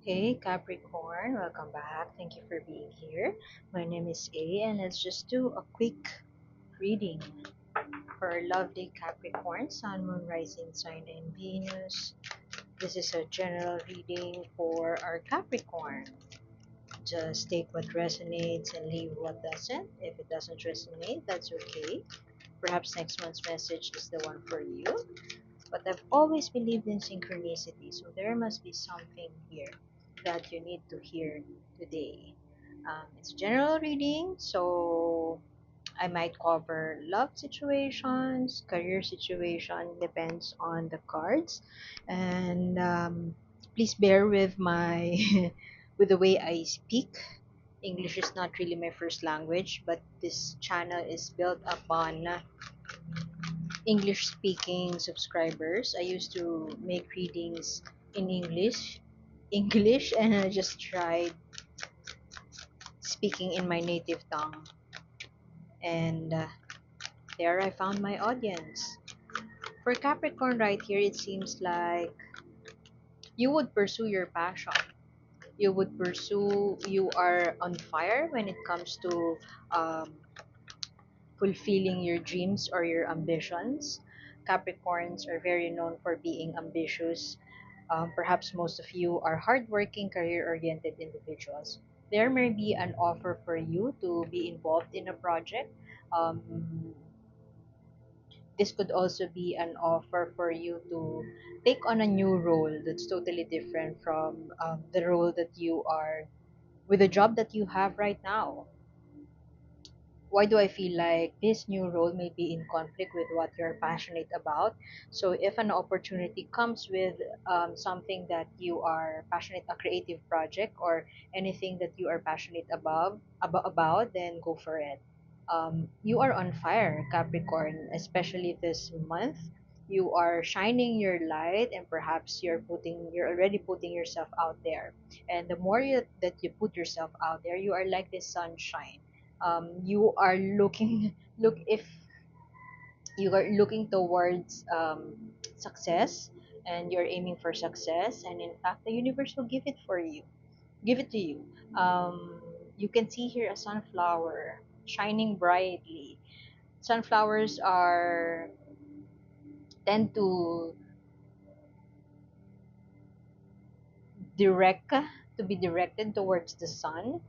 Hey Capricorn, welcome back. Thank you for being here. My name is A, and let's just do a quick reading for our lovely Capricorn, Sun, Moon, Rising sign, and Venus. This is a general reading for our Capricorn. Just take what resonates and leave what doesn't. If it doesn't resonate, that's okay. Perhaps next month's message is the one for you. But I've always believed in synchronicity, so there must be something here that you need to hear today. It's a general reading, so I might cover love situations, career situation, depends on the cards, and please bear with my with the way I speak. English is not really my first language, but this channel is built upon English speaking subscribers. I used to make readings in English, and I just tried speaking in my native tongue. And there I found my audience. For Capricorn, right here, it seems like you would pursue your passion. You are on fire when it comes to um, fulfilling your dreams or your ambitions. Capricorns are very known for being ambitious. Perhaps most of you are hardworking, career oriented individuals. There may be an offer for you to be involved in a project. Um, this could also be an offer for you to take on a new role that's totally different from the role that you are with the job that you have right now. Why do I feel like this new role may be in conflict with what you're passionate about? So, if an opportunity comes with something that you are passionate, a creative project or anything that you are passionate about, then go for it. You are on fire, Capricorn, especially this month. You are shining your light, and perhaps you're already putting yourself out there. And the more that you put yourself out there, you are like this sunshine. You are looking look if you are looking towards success, and you're aiming for success, and in fact the universe will give it to you. You can see here a sunflower shining brightly. Sunflowers are tend to direct to be directed towards the sun,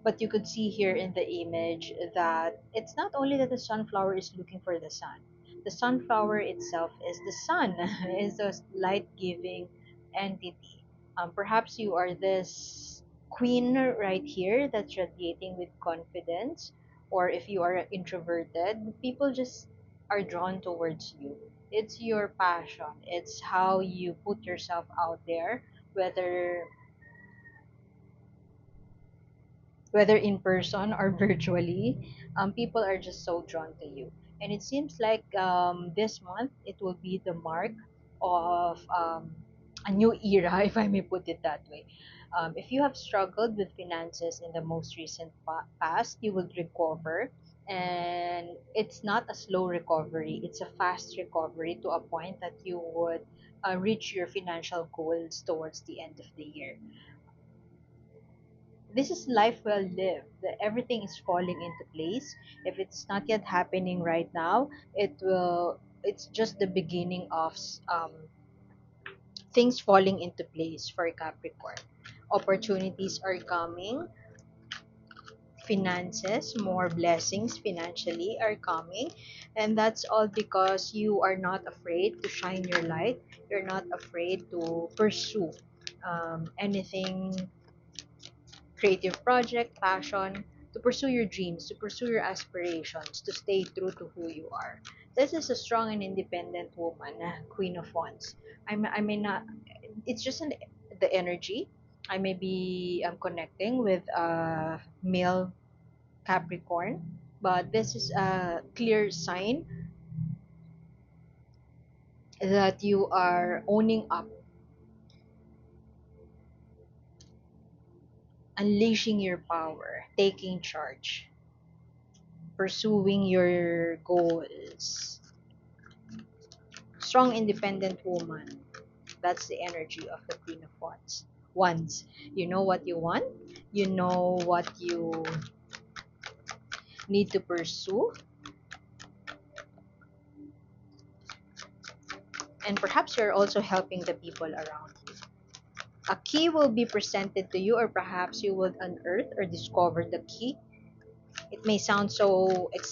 but you could see here in the image that it's not only that the sunflower is looking for the sun. The sunflower itself is the sun, is a light giving entity. Perhaps you are this queen right here that's radiating with confidence, or if you are introverted, people just are drawn towards you. It's your passion, it's how you put yourself out there, whether whether in person or virtually. People are just so drawn to you. And it seems like this month it will be the mark of a new era, if I may put it that way. If you have struggled with finances in the most recent past, you will recover. And it's not a slow recovery, it's a fast recovery to a point that you would reach your financial goals towards the end of the year. This is life well lived. Everything is falling into place. If it's not yet happening right now, it will. It's just the beginning of things falling into place for Capricorn. Opportunities are coming. Finances, more blessings financially are coming, and that's all because you are not afraid to shine your light. You're not afraid to pursue anything, creative project, passion, to pursue your dreams, to pursue your aspirations, to stay true to who you are. This is a strong and independent woman, Queen of Wands. I may not, it's just the energy. I may be connecting with a male Capricorn, but this is a clear sign that you are owning up, unleashing your power, taking charge, pursuing your goals. Strong, independent woman. That's the energy of the Queen of Wands. Wands. You know what you want. You know what you need to pursue, and perhaps you're also helping the people around you. A key will be presented to you, or perhaps you will unearth or discover the key. It may sound so it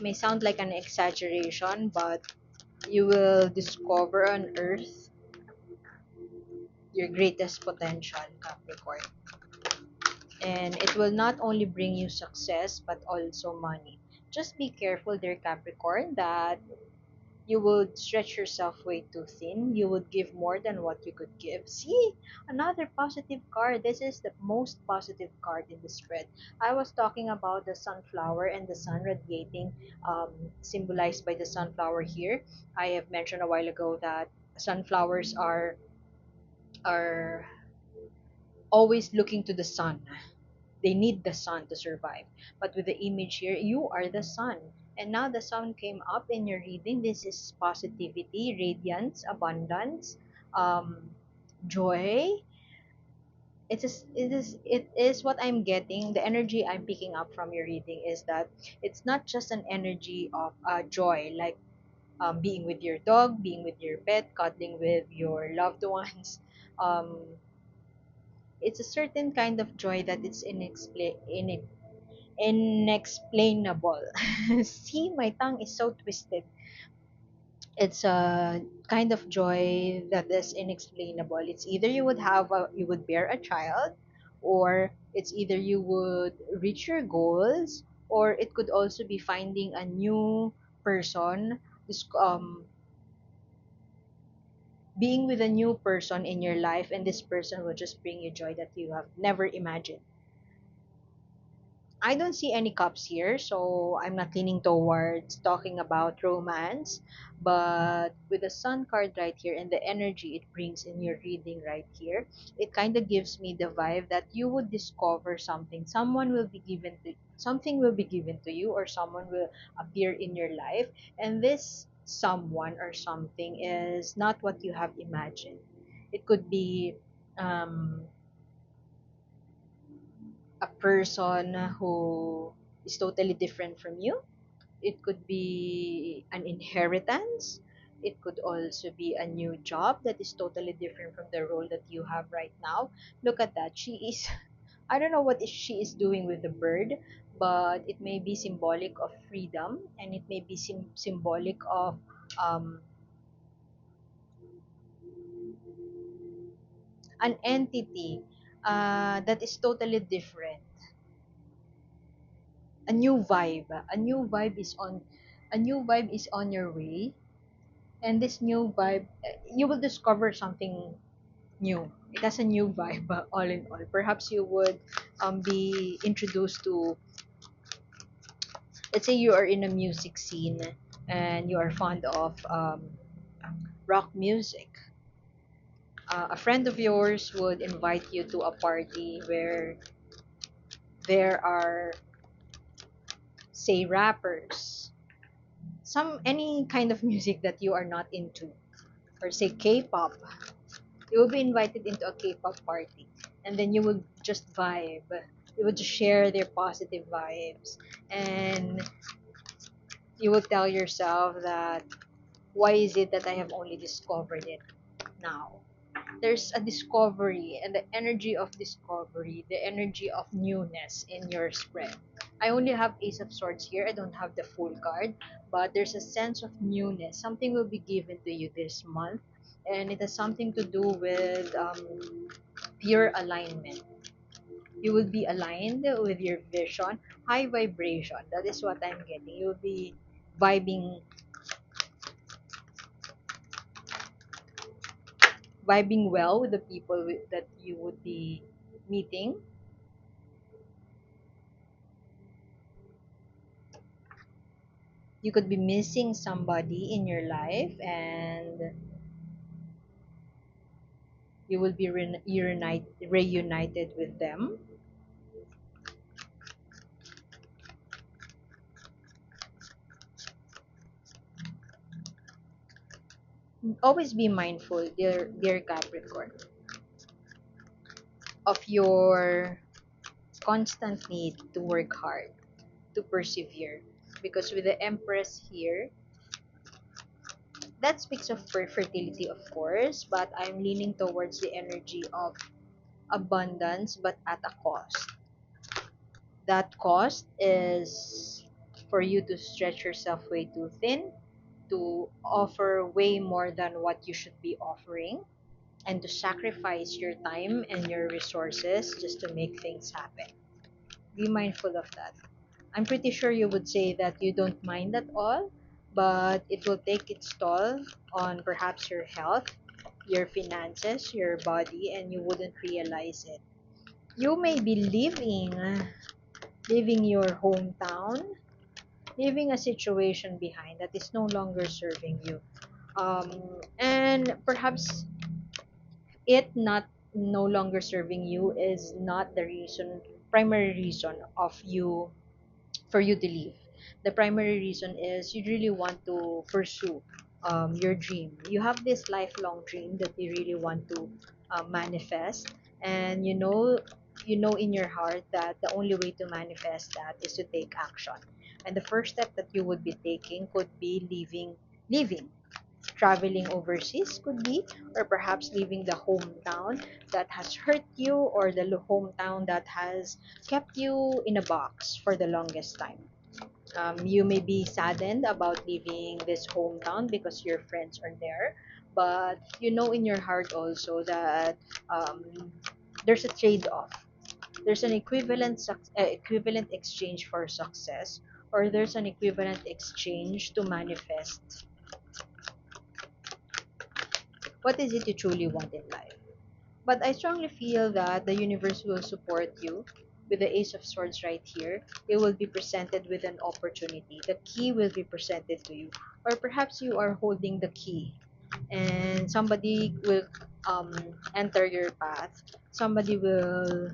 may sound like an exaggeration, but you will discover on earth your greatest potential, Capricorn. And it will not only bring you success but also money. Just be careful, dear Capricorn, that you would stretch yourself way too thin. You would give more than what you could give. See, another positive card. This is the most positive card in the spread. I was talking about the sunflower and the sun radiating, symbolized by the sunflower here. I have mentioned a while ago that sunflowers are always looking to the sun. They need the sun to survive. But with the image here, you are the sun. And now the sun came up in your reading. This is positivity, radiance, abundance, um, joy. It is what I'm getting. The energy I'm picking up from your reading is that it's not just an energy of joy, like being with your dog, being with your pet, cuddling with your loved ones. Um, it's a certain kind of joy that it's inexplainable. See, my tongue is so twisted. It's a kind of joy that is inexplainable. It's either you would bear a child, or it's either you would reach your goals, or it could also be finding a new person, this being with a new person in your life, and this person will just bring you joy that you have never imagined. I don't see any cups here, so I'm not leaning towards talking about romance. But with the sun card right here and the energy it brings in your reading right here, it kind of gives me the vibe that you would discover something. Something will be given to you, or someone will appear in your life, and this someone or something is not what you have imagined. It could be um, a person who is totally different from you. It could be an inheritance. It could also be a new job that is totally different from the role that you have right now. Look at that. She is, I don't know what she is doing with the bird, but it may be symbolic of freedom, and it may be symbolic of um, an entity that is totally different. A new vibe. A new vibe is on your way, and this new vibe, you will discover something new. It has a new vibe, all in all. Perhaps you would be introduced to, let's say you are in a music scene and you are fond of rock music. A friend of yours would invite you to a party where there are, say, rappers, any kind of music that you are not into, or say K-pop. You will be invited into a K-pop party, and then you will just vibe. You will just share their positive vibes, and you will tell yourself that, why is it that I have only discovered it now? There's a discovery, and the energy of discovery, the energy of newness in your spread. I only have Ace of Swords here. I don't have the full card, but there's a sense of newness. Something will be given to you this month, and it has something to do with pure alignment. You will be aligned with your vision, high vibration. That is what I'm getting. You'll be vibing, vibing well with the people that you would be meeting. You could be missing somebody in your life, and you will be reunited with them. always be mindful, dear Capricorn, of your constant need to work hard, to persevere. Because with the Empress here, that speaks of fertility, of course, but I'm leaning towards the energy of abundance, but at a cost. That cost is for you to stretch yourself way too thin, to offer way more than what you should be offering, and to sacrifice your time and your resources just to make things happen. Be mindful of that. I'm pretty sure you would say that you don't mind at all, but it will take its toll on perhaps your health, your finances, your body, and you wouldn't realize it. You may be leaving your hometown, leaving a situation behind that is no longer serving you. And perhaps it not no longer serving you is not the primary reason of you for you to leave. The primary reason is you really want to pursue your dream. You have this lifelong dream that you really want to manifest, and you know in your heart that the only way to manifest that is to take action. And the first step that you would be taking could be leaving, traveling overseas could be, or perhaps leaving the hometown that has hurt you, or the hometown that has kept you in a box for the longest time. You may be saddened about leaving this hometown because your friends are there, but you know in your heart also that um, there's a trade-off. There's an equivalent exchange for success, or there's an equivalent exchange to manifest what is it you truly want in life. But I strongly feel that the universe will support you with the Ace of Swords right here. It will be presented with an opportunity. The key will be presented to you. Or perhaps you are holding the key and somebody will um, enter your path. Somebody will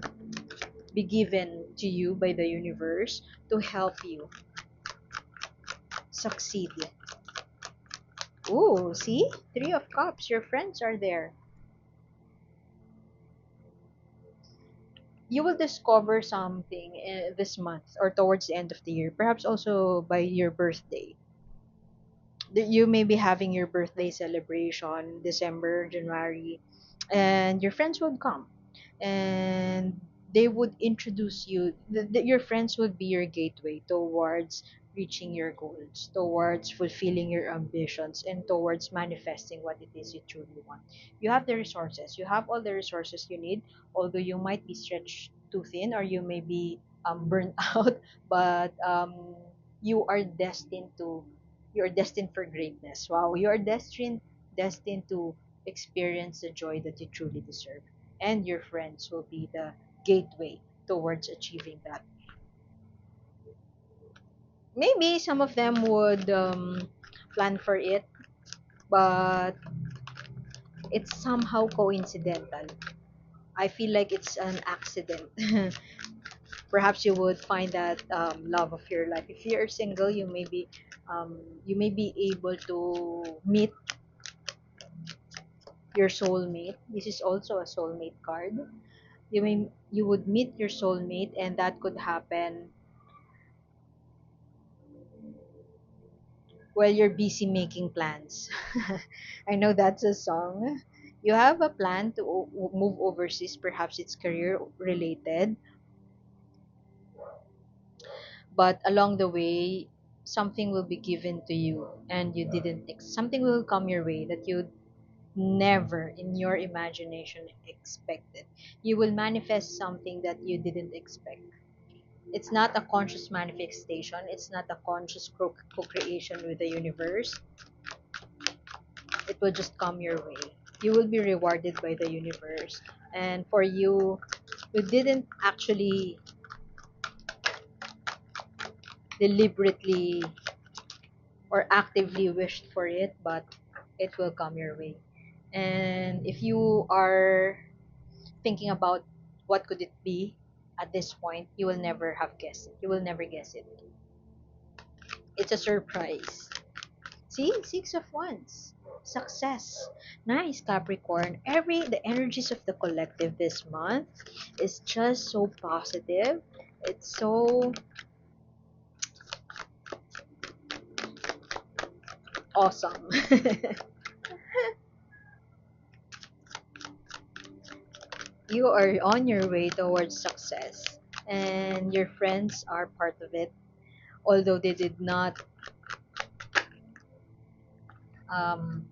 be given to you by the universe to help you succeed. Ooh, see? Three of Cups. Your friends are there. You will discover something this month or towards the end of the year, perhaps also by your birthday. You may be having your birthday celebration December, January, and your friends would come and they would introduce you. Your friends would be your gateway towards reaching your goals, towards fulfilling your ambitions, and towards manifesting what it is you truly want. You have the resources, you have all the resources you need, although you might be stretched too thin or you may be burnt out, but you are destined to you're destined for greatness. Wow, you are destined to experience the joy that you truly deserve. And your friends will be the gateway towards achieving that. Maybe some of them would plan for it, but it's somehow coincidental. I feel like it's an accident. Perhaps you would find that love of your life. If you're single, you may be able to meet your soulmate. This is also a soulmate card. You would meet your soulmate, and that could happen while you're busy making plans. I know that's a song. You have a plan to move overseas, perhaps it's career related, but along the way, something will be given to you and you didn't something will come your way that you never in your imagination expected. You will manifest something that you didn't expect. It's not a conscious manifestation, it's not a conscious co-creation with the universe. It will just come your way. You will be rewarded by the universe. And for you, you didn't actually deliberately or actively wished for it, but it will come your way. And if you are thinking about what could it be at this point, you will never have guessed it. You will never guess it. It's a surprise. See, Six of Wands. success. Nice, Capricorn. The energies of the collective this month is just so positive. It's so awesome. You are on your way towards success, and your friends are part of it, although um,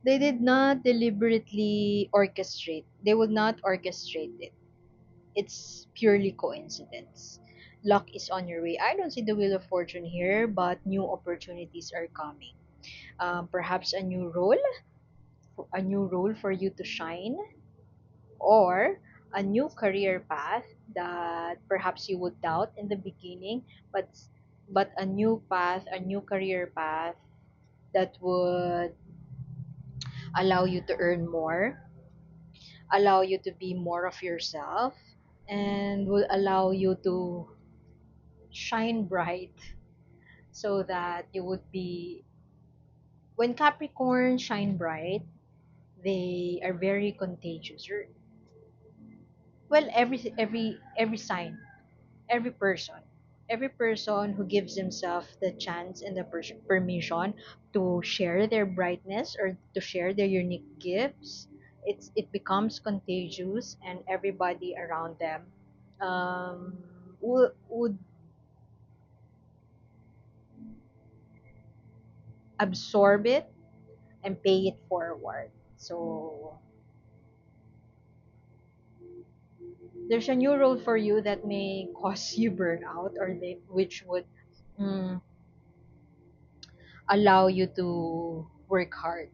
they did not deliberately orchestrate. They would not orchestrate it. It's purely coincidence. Luck is on your way. I don't see the wheel of fortune here, but new opportunities are coming. Perhaps a new role for you to shine, or a new career path that perhaps you would doubt in the beginning, but a new path, a new career path that would allow you to earn more, allow you to be more of yourself, and will allow you to shine bright so that you would be when Capricorn shine bright, they are very contagious. Well, every sign, every person, every person who gives himself the chance and the permission to share their brightness or to share their unique gifts, it becomes contagious, and everybody around them would absorb it and pay it forward. So there's a new role for you that may cause you burnout, which would mm, allow you to work hard.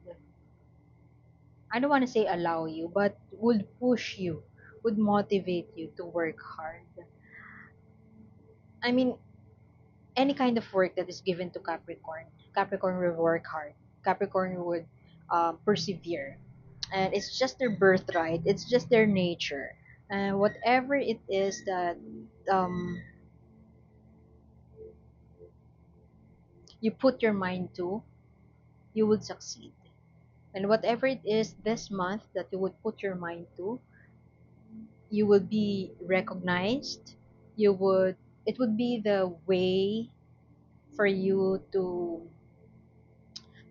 I don't want to say allow you, but would push you, would motivate you to work hard. I mean, any kind of work that is given to Capricorn, Capricorn will work hard. Capricorn would persevere. And it's just their birthright, it's just their nature. And whatever it is that um, you put your mind to, you would succeed. And whatever it is this month that you would put your mind to, you would be recognized. You would It would be the way for you to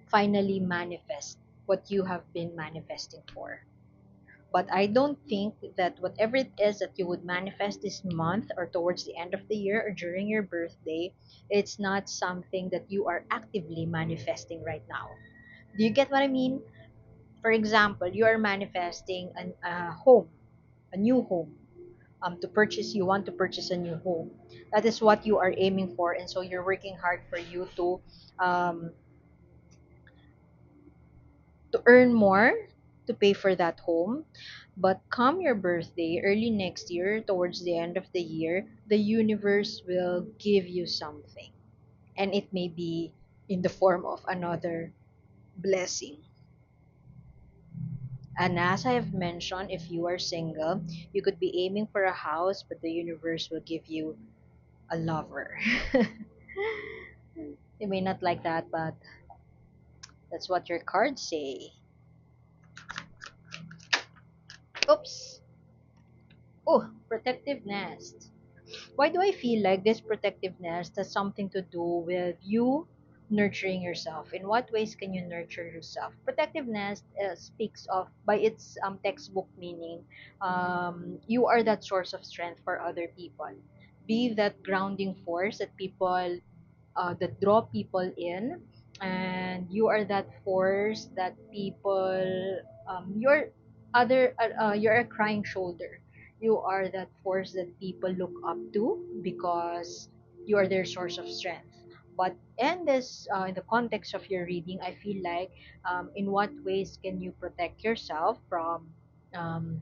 finally manifest what you have been manifesting for. But I don't think that whatever it is that you would manifest this month or towards the end of the year or during your birthday, it's not something that you are actively manifesting right now. Do you get what I mean? For example, you are manifesting a home, a new home, you want to purchase a new home. That is what you are aiming for, and so you're working hard for you um, to earn more to pay for that home. But come your birthday, early next year, towards the end of the year, the universe will give you something, and it may be in the form of another blessing. And as I have mentioned, if you are single, you could be aiming for a house, but the universe will give you a lover. You may not like that, but that's what your cards say. Oops. Oh, protective nest. Why do I feel like this protective nest has something to do with you nurturing yourself? In what ways can you nurture yourself? Protective nest speaks of, by its textbook meaning, you are that source of strength for other people. Be that grounding force that draw people in, and you are that force that you're a crying shoulder. You are that force that people look up to because you are their source of strength. But in the context of your reading, I feel like, in what ways can you protect yourself from um,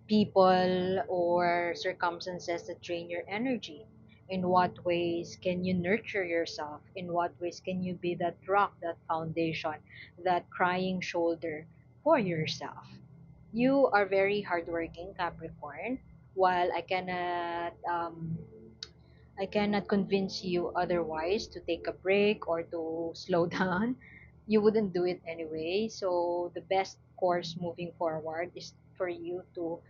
people or circumstances that drain your energy? In what ways can you nurture yourself? In what ways can you be that rock, that foundation, that crying shoulder for yourself? You are very hardworking, Capricorn. While I cannot I cannot convince you otherwise to take a break or to slow down. You wouldn't do it anyway. So the best course moving forward is for you to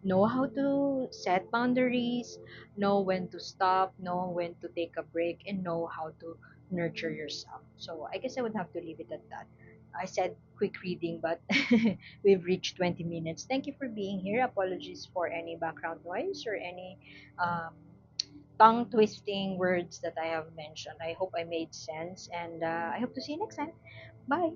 know how to set boundaries, know when to stop, know when to take a break, and know how to nurture yourself. So I guess I would have to leave it at that. I said quick reading, but we've reached 20 minutes. Thank you for being here. Apologies for any background noise or any um, tongue twisting words that I have mentioned. I hope I made sense, and I hope to see you next time. Bye.